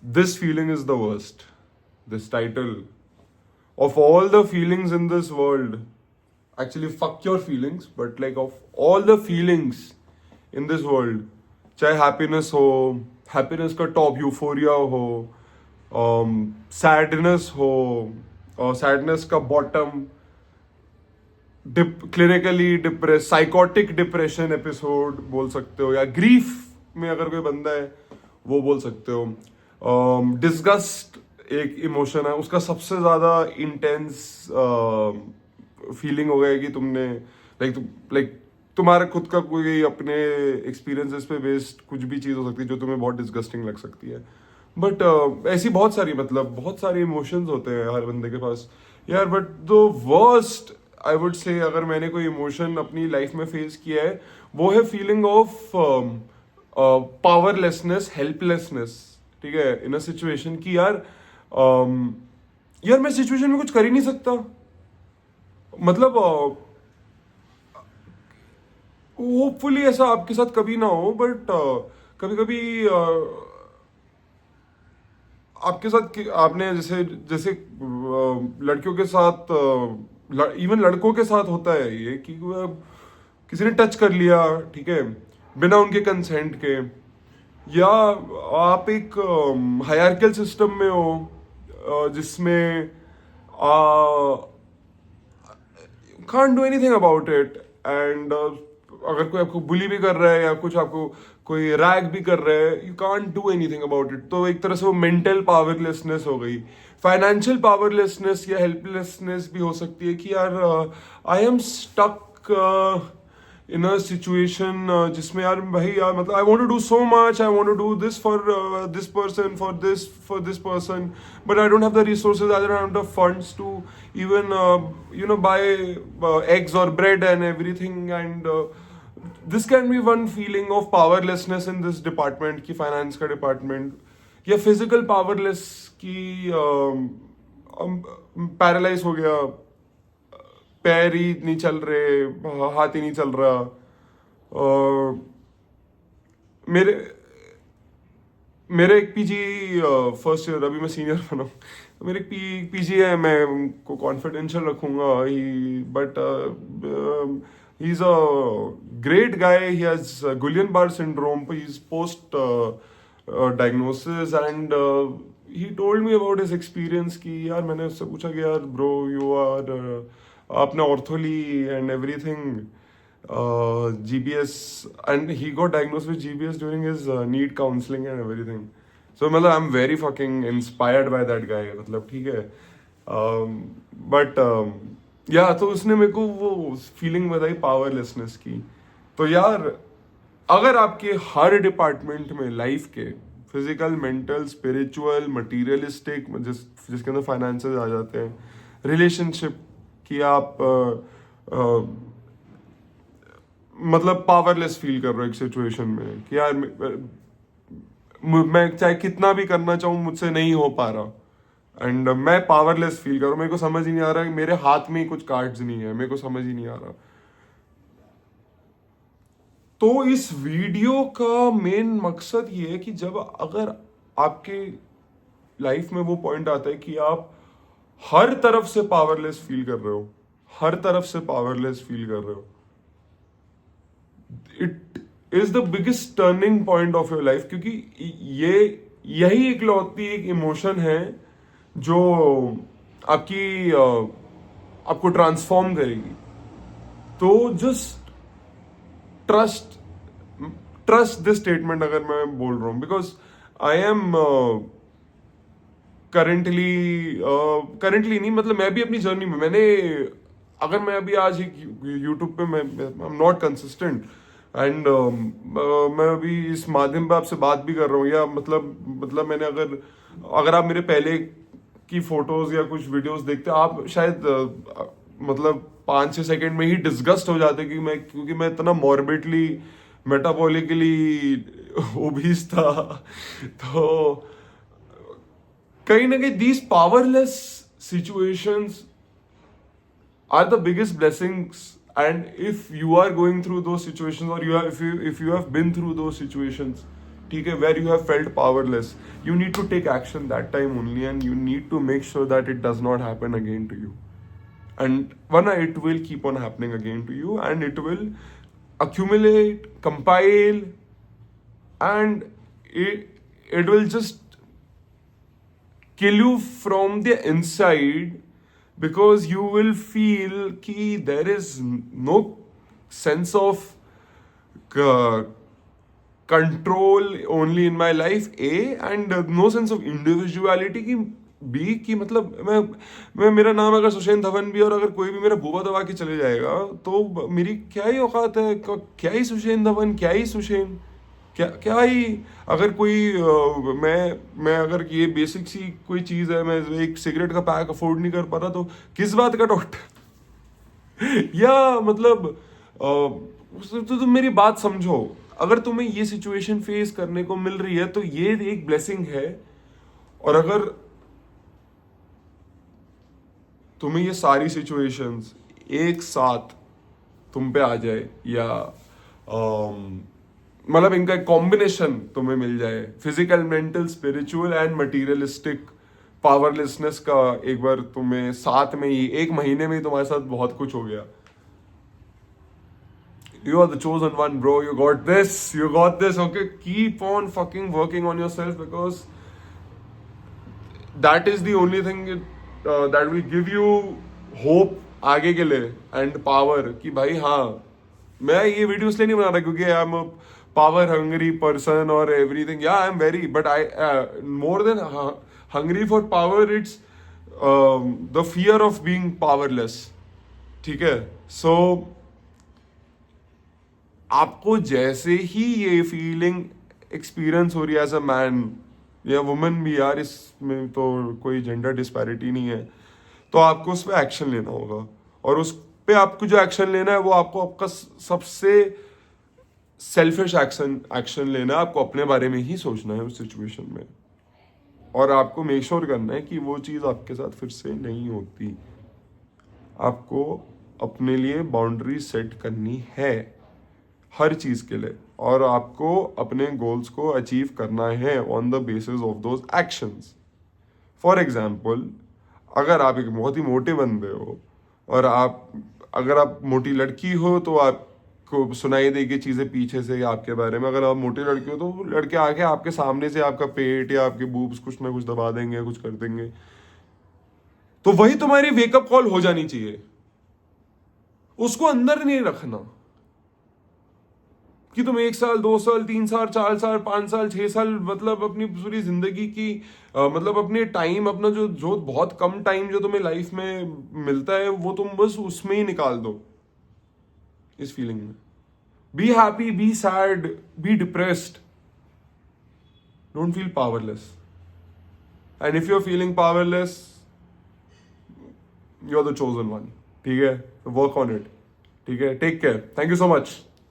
this feeling is the worst. This title, of all the feelings in this world, actually fuck your feelings, but like of all the feelings in this world, चाहे happiness हो, happiness का top euphoria हो, sadness हो, और sadness का bottom clinically depress, psychotic depression episode बोल सकते हो, या ग्रीफ में अगर कोई बंदा है वो बोल सकते हो. डिस्गस्ट एक इमोशन है, उसका सबसे ज्यादा इंटेंस फीलिंग हो गया कि तुमने लाइक तुम्हारा खुद का कोई अपने एक्सपीरियंसेस पे बेस्ड कुछ भी चीज हो सकती है जो तुम्हें बहुत डिस्गस्टिंग लग सकती है. बट ऐसी बहुत सारी, मतलब बहुत सारे इमोशंस होते हैं हर बंदे के पास यार. But the worst I would say, अगर मैंने कोई इमोशन अपनी लाइफ में फेस किया है, वो है फीलिंग ऑफ पावरलेसनेस, हेल्पलेसनेस. ठीक है, इन अ सिचुएशन की यार, यार मैं सिचुएशन में कुछ कर ही नहीं सकता. मतलब होपफुली ऐसा आपके साथ कभी ना हो, बट कभी कभी आपके साथ आपने जैसे जैसे लड़कियों के साथ, इवन लड़कों के साथ होता है ये कि किसी ने टच कर लिया, ठीक है, बिना उनके कंसेंट के, या आप एक हायरार्कियल सिस्टम में हो जिसमें can't do anything about it. And अगर कोई आपको बुली भी कर रहा है या कुछ आपको कोई रैग भी कर रहा है, you can't do anything about it. तो एक तरह से वो मेंटल पावरलेसनेस हो गई. फाइनेंशियल पावरलेसनेस या हेल्पलेसनेस भी हो सकती है कि यार I am stuck in a situation जिसमें यार भाई यार, मतलब I want to do so much, I want to do this for this person, for this person, but I don't have the resources, I don't have the funds to even buy eggs or bread and everything. And this can be one feeling of powerlessness in this department की finance का department. या physical powerless की paralyze हो गया, पैर ही नहीं चल रहे, हाथ ही नहीं चल रहा. मेरे मेरे एक पीजी फर्स्ट ईयर, अभी मैं सीनियर बना हूँ, तो मेरे पीजी है, मैं उनको कॉन्फिडेंशियल रखूंगा. He but he is a great guy. He has Guillain Barre syndrome. He is post diagnosis, and he told me about his experience कि यार, मैंने उससे पूछा कि यार ब्रो, यू आर आपने ऑर्थोली and everything, GBS, and he got diagnosed with GBS during his NEET counseling and everything. So मतलब I'm very fucking inspired by that guy. मतलब ठीक है, but yeah, तो उसने मेरे को वो फीलिंग बताई पावरलेसनेस की. तो यार, अगर आपके हर डिपार्टमेंट में लाइफ के, फिजिकल, मेंटल, स्पिरिचुअल, मटीरियलिस्टिक, जिसके अंदर फाइनेंसेस आ जाते हैं, रिलेशनशिप की आप मतलब पावरलेस फील कर रहे हो एक सिचुएशन में कि यार मैं चाहे कितना भी करना चाहूँ मुझसे नहीं हो पा रहा, एंड मैं पावरलेस फील कर रहा हूँ, मेरे को समझ ही नहीं आ रहा है, मेरे हाथ में कुछ कार्ड्स नहीं है, मेरे को समझ ही नहीं आ रहा. तो इस वीडियो का मेन मकसद ये है कि जब अगर आपके लाइफ में वो पॉइंट आता है कि आप हर तरफ से पावरलेस फील कर रहे हो, हर तरफ से पावरलेस फील कर रहे हो, it is the biggest turning point of your life. क्योंकि यही इकलौती एक इमोशन है जो आपको ट्रांसफॉर्म करेगी. तो जस्ट ट्रस्ट दिस स्टेटमेंट अगर मैं बोल रहा हूं, बिकॉज आई एम करंटली नहीं, मतलब मैं भी अपनी जर्नी में, अगर मैं अभी आज एक यूट्यूब पे, मैं I am not consistent, and मैं अभी इस माध्यम पे आपसे बात भी कर रहा हूँ, या मतलब मैंने अगर आप मेरे पहले की फोटोज या कुछ वीडियोस देखते, आप शायद मतलब 5-6 सेकंड में ही डिस्गस्ट हो जाते क्योंकि मैं इतना मॉर्बिडली, मेटाबॉलिकली ओबीस था. तो कहीं ना कहीं these powerless situations are the biggest blessings. And if you are going through those situations, or if you have been through those situations, ठीक है, where you have felt powerless, you need to take action that time only, and you need to make sure that it does not happen again to you. And one, it will keep on happening again to you, and it will accumulate, compile, and it will just kill you from the inside, because you will feel ki there is no sense of control only in my life, A, and no sense of individuality की B, की मतलब मैं मेरा नाम अगर सुषेन धवन भी और अगर कोई भी मेरा बुआ दबा के चले जाएगा तो मेरी क्या ही औकात है, क्या ही सुषेन धवन, क्या ही सुषेन, क्या ही अगर कोई मैं अगर ये बेसिक सी कोई चीज़ है, मैं एक सिगरेट का पैक अफोर्ड नहीं कर पा रहा तो किस बात का डॉक्टर या मतलब तो तुम मेरी बात समझो, अगर तुम्हें ये सिचुएशन फेस करने को मिल रही है तो ये एक ब्लेसिंग है। और अगर तुम्हें ये सारी सिचुएशंस एक साथ तुम पे आ जाए या मतलब इनका एक कॉम्बिनेशन तुम्हें मिल जाए, physical, mental, spiritual and materialistic powerlessness का, एक बार तुम्हें साथ में ही एक महीने में ही तुम्हारे साथ बहुत कुछ हो गया, you are the chosen one, bro. You got this. You got this. Okay, keep on fucking working on yourself, because that is the only thing that will give you hope आगे के लिए and power कि भाई हाँ, मैं ये video इसलिए नहीं बना रहा क्योंकि I am a power hungry person or everything. Yeah, I am very, but I more than hungry for power, it's the fear of being powerless. ठीक है, so आपको जैसे ही ये फीलिंग एक्सपीरियंस हो रही है एज अ मैन या women भी, यार इसमें तो कोई जेंडर डिस्पैरिटी नहीं है, तो आपको उस पर एक्शन लेना होगा। और उस पे आपको जो एक्शन लेना है वो आपको आपका सबसे सेल्फिश एक्शन लेना है, आपको अपने बारे में ही सोचना है उस सिचुएशन में, और आपको मेक श्योर करना है कि वो चीज़ आपके साथ फिर से नहीं होती। आपको अपने लिए बाउंड्री सेट करनी है हर चीज़ के लिए, और आपको अपने गोल्स को अचीव करना है on the basis of those actions. For example, अगर आप एक बहुत ही मोटे बंदे हो और अगर आप मोटी लड़की हो तो आपको सुनाई देगी चीज़ें पीछे से आपके बारे में। अगर आप मोटी लड़की हो तो लड़के आके आपके सामने से आपका पेट या आपके बूब्स कुछ ना कुछ दबा देंगे, कुछ कर देंगे, तो वही तुम्हारी वेकअप कॉल हो जानी चाहिए। उसको अंदर नहीं रखना कि तुम 1 साल, 2 साल, 3 साल, 4 साल, 5 साल, 6 साल, मतलब अपनी पूरी जिंदगी की मतलब अपने टाइम, अपना जो बहुत कम टाइम जो तुम्हें लाइफ में मिलता है वो तुम बस उसमें ही निकाल दो, इस फीलिंग में। Be happy, be sad, be depressed, don't feel powerless. And if you are feeling powerless, you are the chosen one. ठीक है, वर्क ऑन इट। ठीक है, take care, thank you so much.